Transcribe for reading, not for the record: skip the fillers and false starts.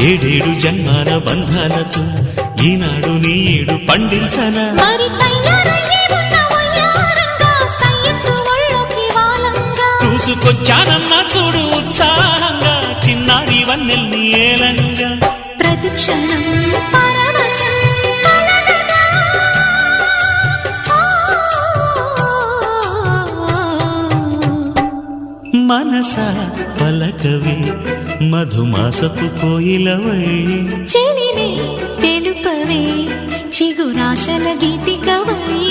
ఏడేడు జన్మాల బంధాలతో ఈనాడు నీడు పండించనా చూసుకొచ్చానమ్మా చూడు ఉత్సాహంగా చిన్నారి వన్నెల్ని ఏలంగా ప్రతిక్షణం మనసా పలకవే మధుమాసపు కోయిలవై చెలివే తెలుపవే చిగురాశల గీతికవై